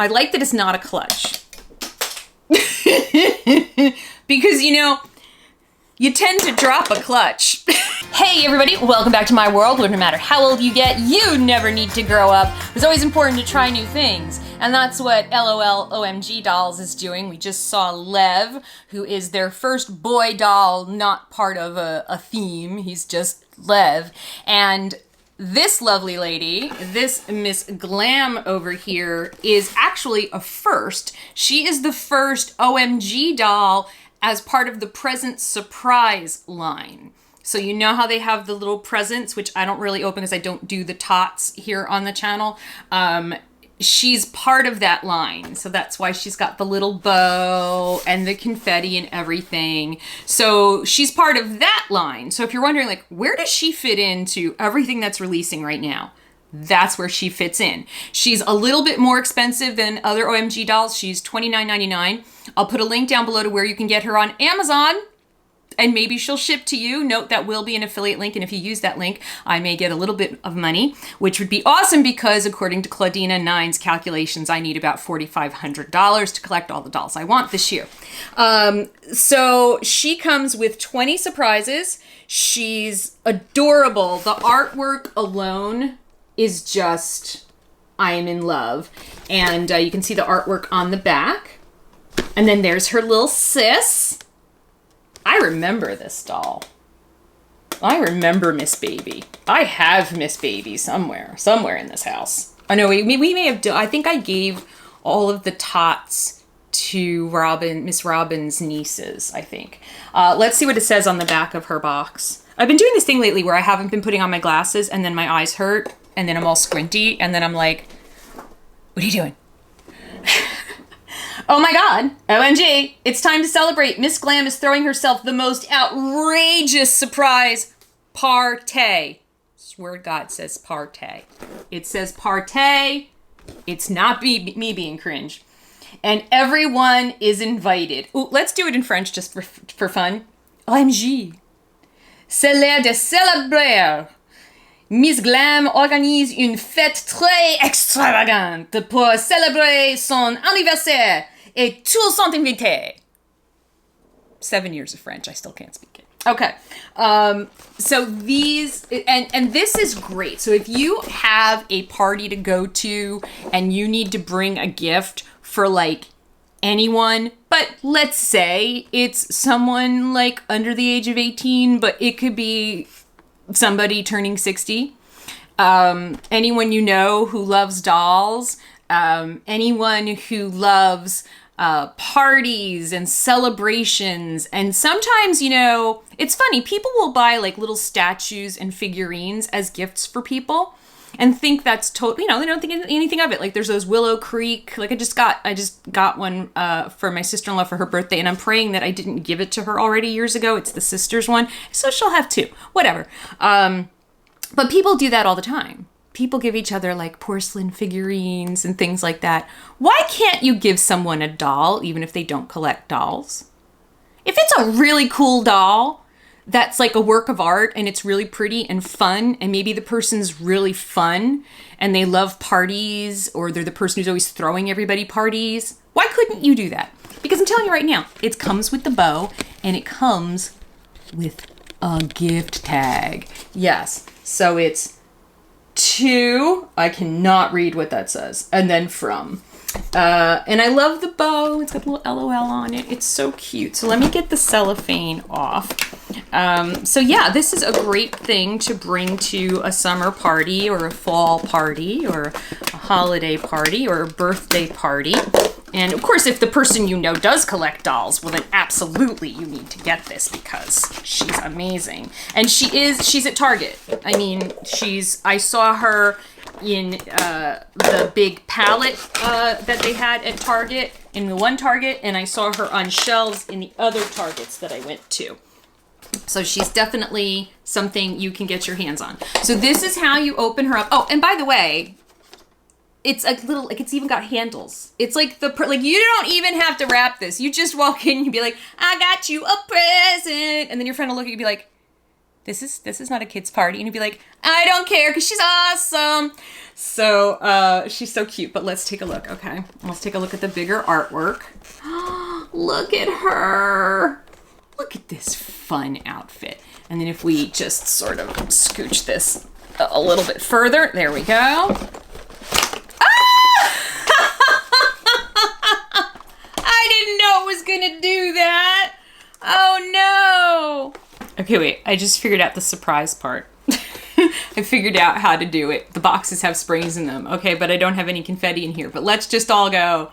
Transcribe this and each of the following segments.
I like that it's not a clutch. Because, you know, you tend to drop a clutch. Hey everybody, welcome back to my world where no matter how old you get, you never need to grow up. It's always important to try new things. And that's what LOL OMG Dolls is doing. We just saw Lev, who is their first boy doll, not part of a theme. He's just Lev. And this lovely lady, this Miss Glam over here, is actually a first. She is the first OMG doll as part of the Present Surprise line. So you know how they have the little presents, which I don't really open because I don't do the tots here on the channel. She's part of that line. So that's why she's got the little bow and the confetti and everything. So she's part of that line. So if you're wondering, like, where does she fit into everything that's releasing right now? That's where she fits in. She's a little bit more expensive than other OMG dolls. She's $29.99. I'll put a link down below to where you can get her on Amazon. And maybe she'll ship to you. Note that will be an affiliate link, and if you use that link, I may get a little bit of money, which would be awesome because according to Claudina 9's calculations, I need about $4,500 to collect all the dolls I want this year. So she comes with 20 surprises. She's adorable. The artwork alone is just, I am in love. And you can see the artwork on the back. And then there's her little sis. I remember this doll. I remember Miss Baby. I have Miss Baby somewhere in this house. I know we may have done, I think I gave all of the tots to Miss Robin's nieces, I think. Let's see what it says on the back of her box. I've been doing this thing lately where I haven't been putting on my glasses and then my eyes hurt and then I'm all squinty and then I'm like, what are you doing? Oh my God, OMG, it's time to celebrate. Miss Glam is throwing herself the most outrageous surprise party. Swear to God, it says party. It says party. It's not me being cringe. And everyone is invited. Ooh, let's do it in French just for fun. OMG. C'est l'heure de célébrer. Miss Glam organise une fête très extravagante pour célébrer son anniversaire et tous sont invités. 7 years of French, I still can't speak it. Okay, so these, and this is great. So if you have a party to go to and you need to bring a gift for like anyone, but let's say it's someone like under the age of 18, but it could be somebody turning 60, anyone you know who loves dolls, anyone who loves parties and celebrations. And sometimes, you know, it's funny, people will buy like little statues and figurines as gifts for people and think that's totally, you know, they don't think anything of it. Like there's those Willow Creek, like I just got one for my sister-in-law for her birthday, and I'm praying that I didn't give it to her already years ago. It's the sister's one, so she'll have two, whatever. But people do that all the time. People give each other like porcelain figurines and things like that. Why can't you give someone a doll even if they don't collect dolls? If it's a really cool doll that's like a work of art and it's really pretty and fun, and maybe the person's really fun and they love parties, or they're the person who's always throwing everybody parties, why couldn't you do that? Because I'm telling you right now, it comes with the bow and it comes with a gift tag. Yes, so it's to, I cannot read what that says, and then from. And I love the bow. It's got a little LOL on it. It's so cute. So let me get the cellophane off. So yeah, this is a great thing to bring to a summer party or a fall party or a holiday party or a birthday party. And of course, if the person you know does collect dolls, well then absolutely you need to get this because she's amazing. And she's at Target. I mean, I saw her in the big palette that they had at Target, in the one Target, and I saw her on shelves in the other Targets that I went to. So she's definitely something you can get your hands on. So this is how you open her up. Oh, and by the way, it's a little, like, it's even got handles. It's like like you don't even have to wrap this. You just walk in and you be like, I got you a present. And then your friend will look at you and be like, This is not a kid's party. And you'd be like, I don't care because she's awesome. So she's so cute. But let's take a look, okay? Let's take a look at the bigger artwork. Look at her. Look at this fun outfit. And then if we just sort of scooch this a little bit further, there we go. I didn't know it was gonna do that. Oh no. Okay, wait, I just figured out the surprise part. I figured out how to do it. The boxes have springs in them. Okay, but I don't have any confetti in here. But let's just all go,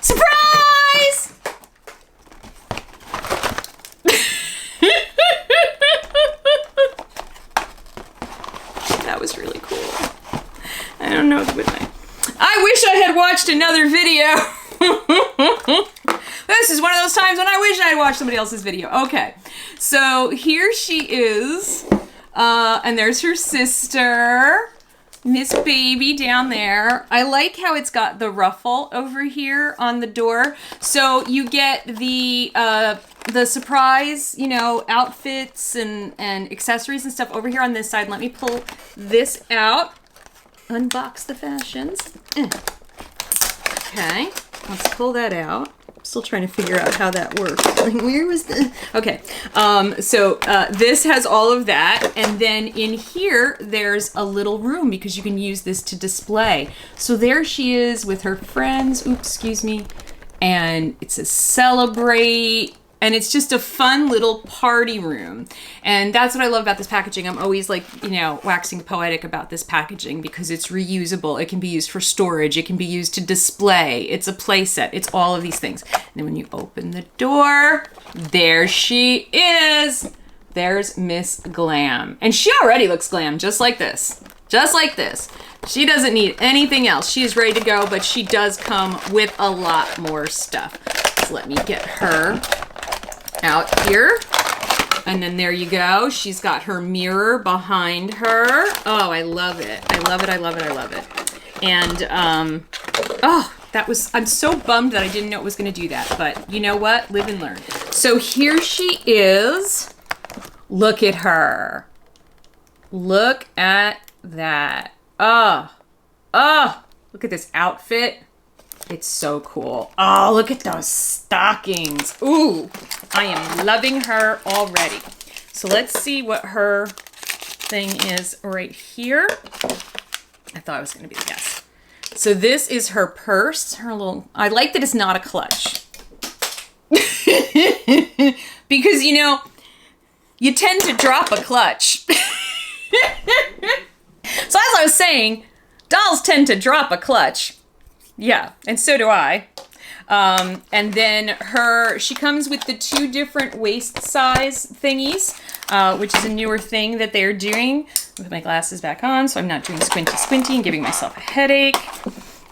surprise! That was really cool. I don't know, I wish I had watched another video. This is one of those times when I wish I had watched somebody else's video. Okay, so here she is. And there's her sister, Miss Baby, down there. I like how it's got the ruffle over here on the door. So you get the surprise, you know, outfits and accessories and stuff over here on this side. Let me pull this out. Unbox the fashions. Okay, let's pull that out. Still trying to figure out how that works. Like, where was the... Okay, so this has all of that, and then in here there's a little room because you can use this to display. So there she is with her friends. Oops, excuse me. And it says celebrate, and it's just a fun little party room. And that's what I love about this packaging. I'm always like, you know, waxing poetic about this packaging because it's reusable. It can be used for storage. It can be used to display. It's a play set. It's all of these things. And then when you open the door, there she is. There's Miss Glam. And she already looks glam, just like this. Just like this. She doesn't need anything else. She is ready to go, but she does come with a lot more stuff. So let me get her out here. And then there you go. She's got her mirror behind her. Oh, I love it. I love it. I love it. I love it. And, oh, I'm so bummed that I didn't know it was going to do that. But you know what? Live and learn. So here she is. Look at her. Look at that. Oh, look at this outfit. It's so cool. Oh, look at those stockings. Ooh, I am loving her already. So let's see what her thing is right here. I thought I was going to be the guest. So this is her purse. Her little, I like that it's not a clutch. Because, you know, you tend to drop a clutch. So as I was saying, dolls tend to drop a clutch. Yeah, and so do I. And then she comes with the 2 different waist size thingies, which is a newer thing that they're doing. Put my glasses back on so I'm not doing squinty and giving myself a headache.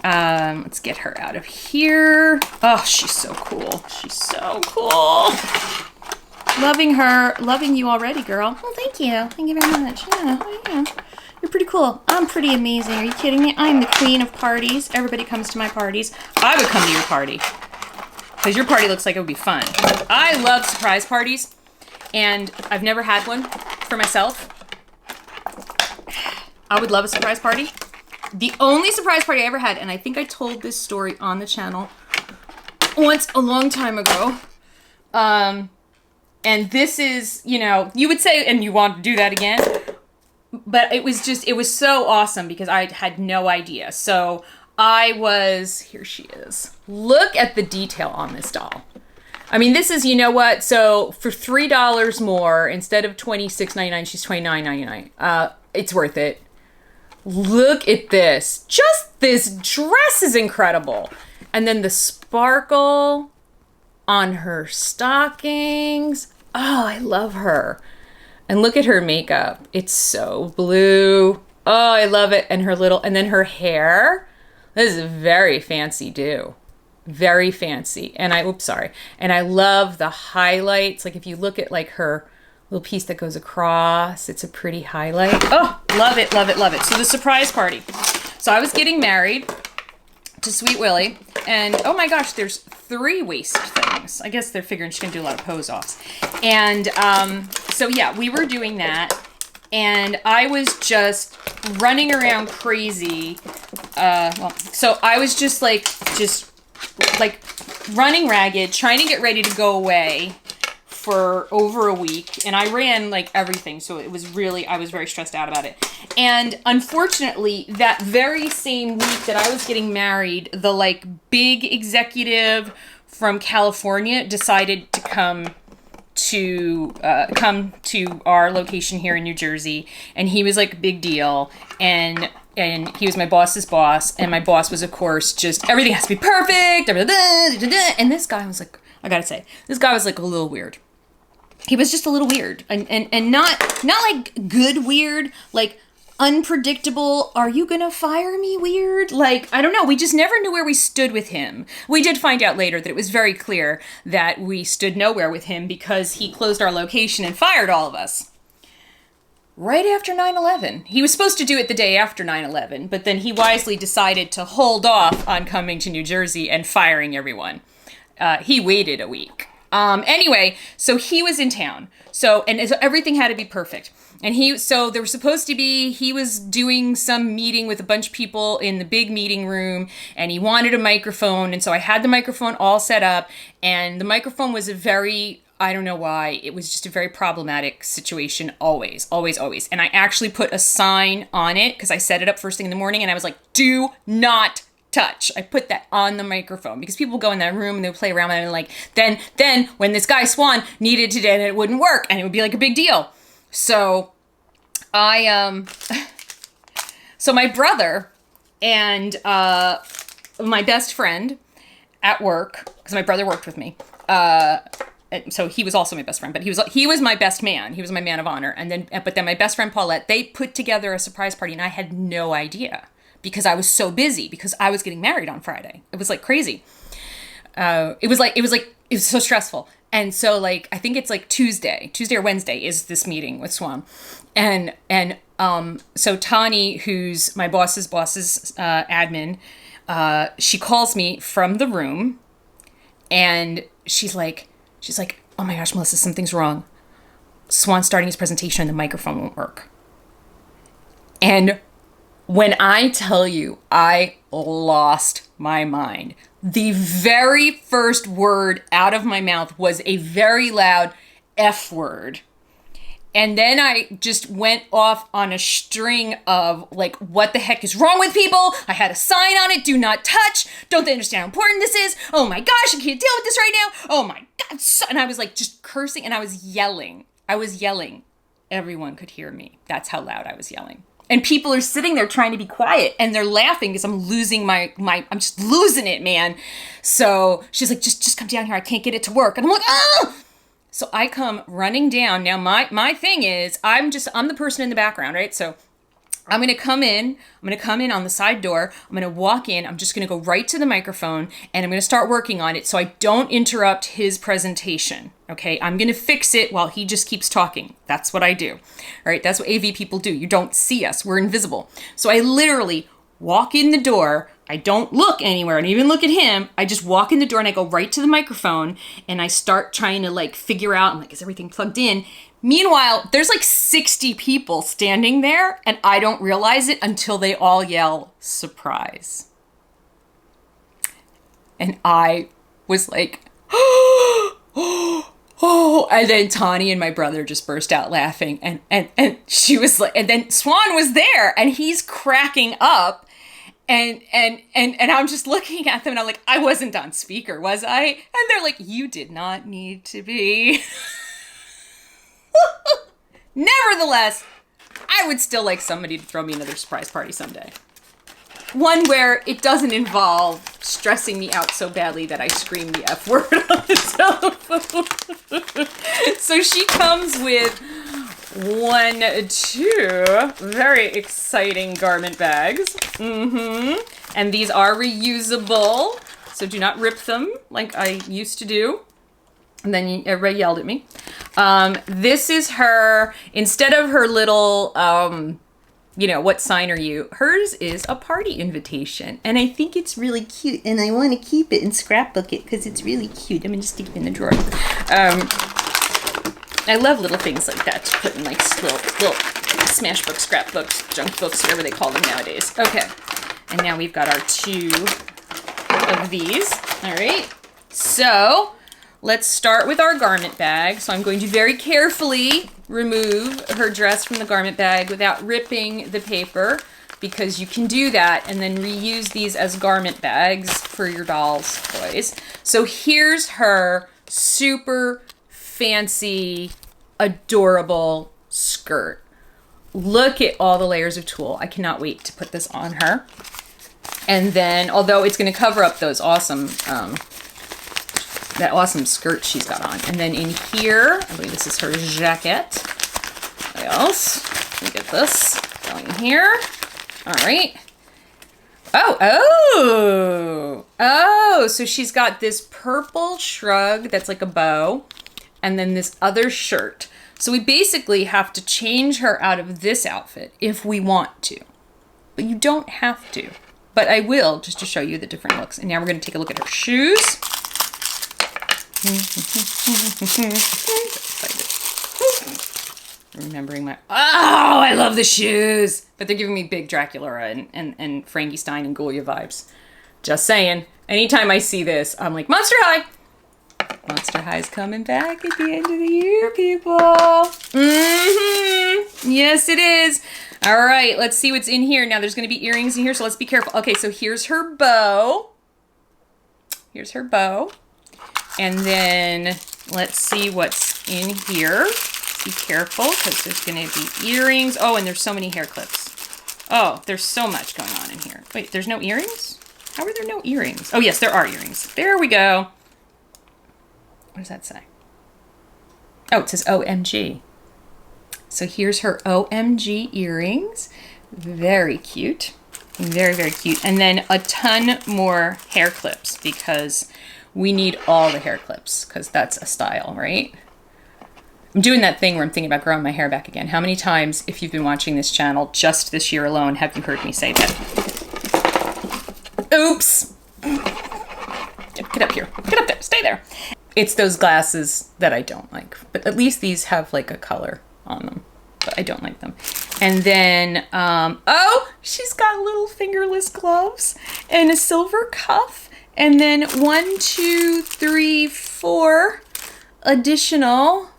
Let's get her out of here. Oh, she's so cool. She's so cool. Loving her. Loving you already, girl. Oh, thank you. Thank you very much. Yeah. You're pretty cool. I'm pretty amazing. Are you kidding me? I'm the queen of parties. Everybody comes to my parties. I would come to your party because your party looks like it would be fun. I love surprise parties, and I've never had one for myself. I would love a surprise party. The only surprise party I ever had, and I think I told this story on the channel once a long time ago. And this is, you know, you would say, and you want to do that again. But it was so awesome because I had no idea. So here she is. Look at the detail on this doll. I mean, this is, you know what? So for $3 more, instead of $26.99, she's $29.99. It's worth it. Look at this. Just this dress is incredible. And then the sparkle on her stockings. Oh, I love her. And look at her makeup. It's so blue. Oh, I love it. And then her hair. This is very fancy do. Very fancy. And And I love the highlights. Like if you look at like her little piece that goes across, it's a pretty highlight. Oh, love it, love it, love it. So the surprise party. So I was getting married to Sweet Willie. And oh my gosh, there's 3 waist things. I guess they're figuring she's gonna do a lot of pose offs. And So yeah, we were doing that, and I was just running around crazy. So I was just like running ragged, trying to get ready to go away for over a week, and I ran like everything, so it was really, I was very stressed out about it. And unfortunately, that very same week that I was getting married, the like big executive from California decided to come to our location here in New Jersey, and he was like a big deal, and he was my boss's boss, and my boss was, of course, just everything has to be perfect, and this guy was like, I gotta say, this guy was like a little weird. He was just a little weird, and not like good weird, like unpredictable, are you gonna fire me weird? Like, I don't know, we just never knew where we stood with him. We did find out later that it was very clear that we stood nowhere with him because he closed our location and fired all of us. Right after 9/11. He was supposed to do it the day after 9/11, but then he wisely decided to hold off on coming to New Jersey and firing everyone. He waited a week. Anyway, so he was in town. So everything had to be perfect. And he was doing some meeting with a bunch of people in the big meeting room, and he wanted a microphone. And so I had the microphone all set up, and the microphone was I don't know why, it was just a very problematic situation, always. And I actually put a sign on it because I set it up first thing in the morning, and I was like, do not touch. I put that on the microphone because people go in that room and they would play around with it, and like, then when this guy Swan needed to, and it wouldn't work, and it would be like a big deal. So so my brother and my best friend at work, because my brother worked with me, so he was also my best friend, but he was my best man. He was my man of honor. But then my best friend Paulette, they put together a surprise party, and I had no idea because I was so busy because I was getting married on Friday. It was like crazy. It was so stressful. And so like, I think it's like Tuesday or Wednesday is this meeting with Swan. And so Tani, who's my boss's admin, she calls me from the room, and she's like, oh my gosh, Melissa, something's wrong. Swan's starting his presentation and the microphone won't work. And when I tell you, I lost my mind. The very first word out of my mouth was a very loud F word. And then I just went off on a string of like, what the heck is wrong with people? I had a sign on it, do not touch. Don't they understand how important this is? Oh my gosh, I can't deal with this right now. Oh my God. And I was like just cursing, and I was yelling. Everyone could hear me. That's how loud I was yelling. And people are sitting there trying to be quiet, and they're laughing because I'm losing I'm just losing it, man. So she's like, just come down here. I can't get it to work. And I'm like, oh! So I come running down. Now my thing is, I'm the person in the background, right? So I'm going to come in on the side door. I'm going to walk in. I'm just going to go right to the microphone, and I'm going to start working on it so I don't interrupt his presentation. Okay. I'm going to fix it while he just keeps talking. That's what I do. All right. That's what AV people do. You don't see us. We're invisible. So I literally walk in the door. I don't look anywhere and even look at him. I just walk in the door and I go right to the microphone, and I start trying to like figure out, I'm like, is everything plugged in? Meanwhile, there's like 60 people standing there, and I don't realize it until they all yell, surprise. And I was like, oh, and then Tani and my brother just burst out laughing, and she was like, and then Swan was there, and he's cracking up, and I'm just looking at them, and I'm like, I wasn't on speaker, was I? And they're like, you did not need to be. Nevertheless, I would still like somebody to throw me another surprise party someday. One where it doesn't involve stressing me out so badly that I scream the F word on the telephone. So she comes with 2 very exciting garment bags. And these are reusable, so do not rip them like I used to do. And then everybody yelled at me. This is her, instead of her little, what sign are you? Hers is a party invitation. And I think it's really cute. And I want to keep it and scrapbook it because it's really cute. I'm going to stick it in the drawer. I love little things like that to put in like little smash books, scrapbooks, junk books, whatever they call them nowadays. Okay, and now we've got our 2 of these. All right, so let's start with our garment bag. So I'm going to very carefully remove her dress from the garment bag without ripping the paper, because you can do that and then reuse these as garment bags for your doll's toys. So here's her super fancy, adorable skirt. Look at all the layers of tulle. I cannot wait to put this on her. And then, although it's going to cover up those awesome, that awesome skirt she's got on. And then in here, I believe this is her jacket. What else? Let me get this going here. All right. Oh, so she's got this purple shrug that's like a bow, and then this other shirt. So we basically have to change her out of this outfit if we want to. But you don't have to. But I will, just to show you the different looks. And now we're going to take a look at her shoes. Remembering my... Oh, I love the shoes! But they're giving me big Dracula and Frankenstein and Goya vibes. Just saying. Anytime I see this, I'm like, Monster High! Monster High's coming back at the end of the year, people. Yes, it is. All right, let's see what's in here. Now, there's going to be earrings in here, so let's be careful. Okay, so here's her bow. Here's her bow. And then let's see what's in here. Be careful, because there's going to be earrings. Oh, and there's so many hair clips. Oh, there's so much going on in here. Wait, there's no earrings? How are there no earrings? Oh, yes, there are earrings. There we go. What does that say? Oh, it says OMG. So here's her OMG earrings. Very cute. Very, very cute. And then a ton more hair clips, because we need all the hair clips, because that's a style, right? I'm doing that thing where I'm thinking about growing my hair back again. How many times, if you've been watching this channel just this year alone, have you heard me say that? Oops. Get up here. Get up there. Stay there. It's those glasses that I don't like. But at least these have like a color on them. But I don't like them. And then, oh, she's got little fingerless gloves and a silver cuff. And then 1, 2, 3, 4 additional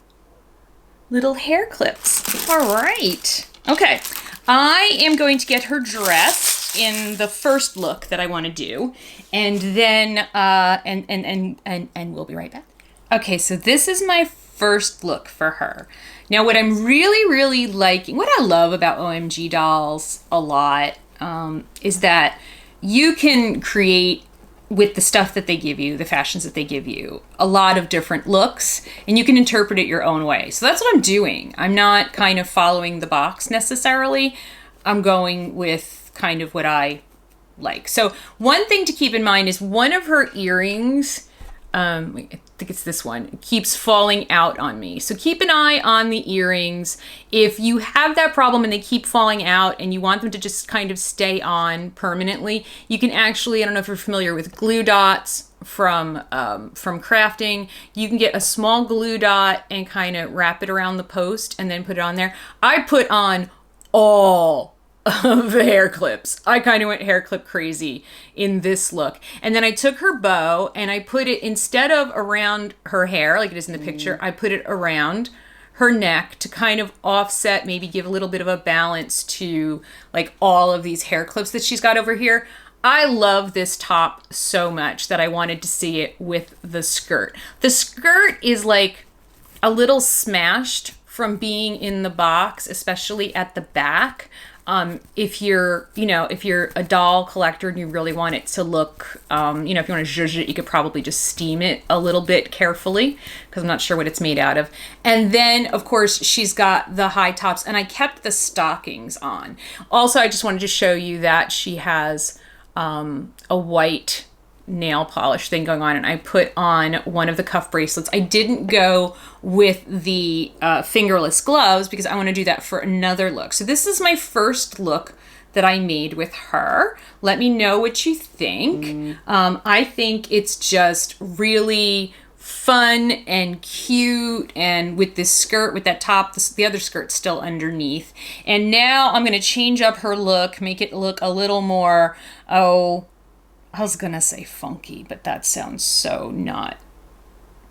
little hair clips. All right. Okay. I am going to get her dressed in the first look that I want to do. And then, and we'll be right back. Okay, so this is my first look for her. Now, what I'm really, really liking, what I love about OMG dolls a lot, is that you can create with the stuff that they give you, the fashions that they give you, a lot of different looks, and you can interpret it your own way. So that's what I'm doing. I'm not kind of following the box necessarily. I'm going with kind of what I like. So one thing to keep in mind is one of her earrings, I think it's this one, keeps falling out on me. So keep an eye on the earrings. If you have that problem and they keep falling out and you want them to just kind of stay on permanently, you can actually, I don't know if you're familiar with glue dots from crafting, you can get a small glue dot and kind of wrap it around the post and then put it on there. I put on all of the hair clips. I kind of went hair clip crazy in this look. And then I took her bow and I put it, instead of around her hair like it is in the picture, I put it around her neck to kind of offset, maybe give a little bit of a balance to like all of these hair clips that she's got over here. I love this top so much that I wanted to see it with the skirt. The skirt is like a little smashed from being in the box, especially at the back. If you're a doll collector and you really want it to look, if you want to zhuzh it, you could probably just steam it a little bit carefully, because I'm not sure what it's made out of. And then, of course, she's got the high tops, and I kept the stockings on. Also, I just wanted to show you that she has a white nail polish thing going on, and I put on one of the cuff bracelets. I didn't go with the fingerless gloves because I want to do that for another look. So this is my first look that I made with her. Let me know what you think. I think it's just really fun and cute, and with this skirt, with that top, the other skirt's still underneath. And now I'm going to change up her look, make it look a little more, oh, I was going to say funky, but that sounds so not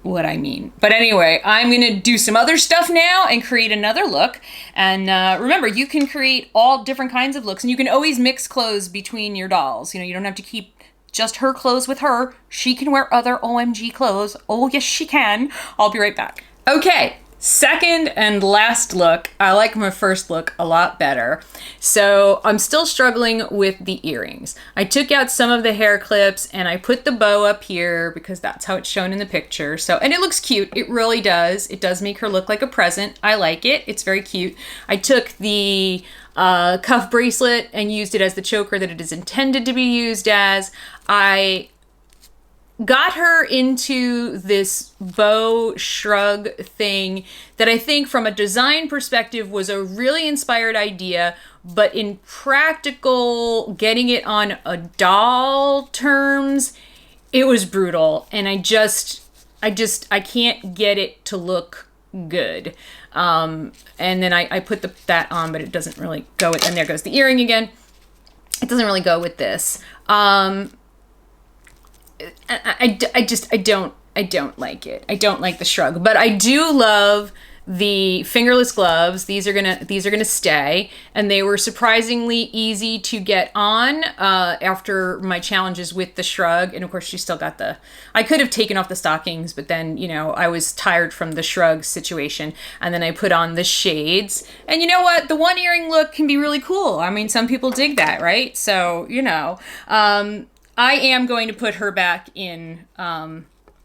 what I mean. But anyway, I'm going to do some other stuff now and create another look. And remember, you can create all different kinds of looks, and you can always mix clothes between your dolls. You know, you don't have to keep just her clothes with her. She can wear other OMG clothes. Oh, yes, she can. I'll be right back. Okay, second and last look. I like my first look a lot better. So I'm still struggling with the earrings. I took out some of the hair clips and I put the bow up here because that's how it's shown in the picture. So, and it looks cute. It really does. It does make her look like a present. I like it. It's very cute. I took the cuff bracelet and used it as the choker that it is intended to be used as. I got her into this bow shrug thing that I think from a design perspective was a really inspired idea, but in practical getting it on a doll terms, it was brutal. And I can't get it to look good. And then I put that on, but it doesn't really go with, and there goes the earring again. It doesn't really go with this. I don't like it. I don't like the shrug, but I do love the fingerless gloves. These are gonna stay, and they were surprisingly easy to get on after my challenges with the shrug. And of course, she still got I could have taken off the stockings, but then, you know, I was tired from the shrug situation, and then I put on the shades. And you know what? The one earring look can be really cool. I mean, some people dig that, right? So, you know, I am going to put her back in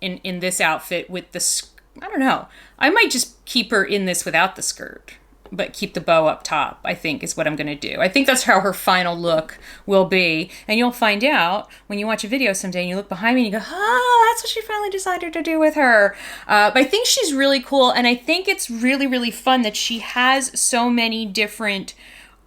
this outfit with the, I don't know. I might just keep her in this without the skirt, but keep the bow up top, I think is what I'm going to do. I think that's how her final look will be. And you'll find out when you watch a video someday and you look behind me and you go, oh, that's what she finally decided to do with her. But I think she's really cool. And I think it's really, really fun that she has so many different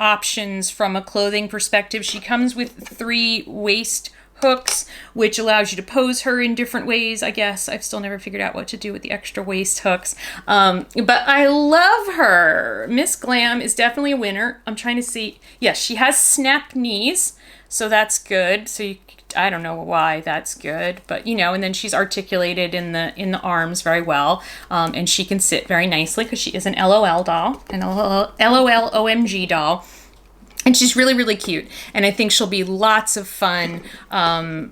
options from a clothing perspective. She comes with 3 waist hooks, which allows you to pose her in different ways, I guess. I've still never figured out what to do with the extra waist hooks. But I love her. Miss Glam is definitely a winner. I'm trying to see. Yes, she has snap knees, so that's good. So I don't know why that's good, but you know, and then she's articulated in the arms very well. And she can sit very nicely because she is an LOL doll, an LOL OMG doll. And she's really, really cute. And I think she'll be lots of fun. I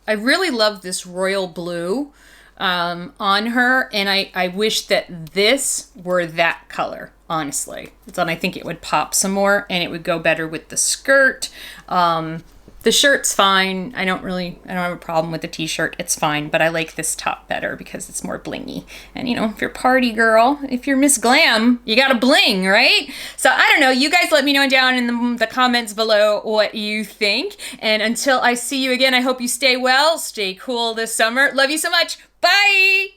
really love this royal blue on her. And I wish that this were that color, honestly. Then I think it would pop some more and it would go better with the skirt. The shirt's fine. I don't have a problem with the t-shirt. It's fine, but I like this top better because it's more blingy. And you know, if you're party girl, if you're Miss Glam, you gotta bling, right? So I don't know. You guys let me know down in the comments below what you think. And until I see you again, I hope you stay well, stay cool this summer. Love you so much. Bye!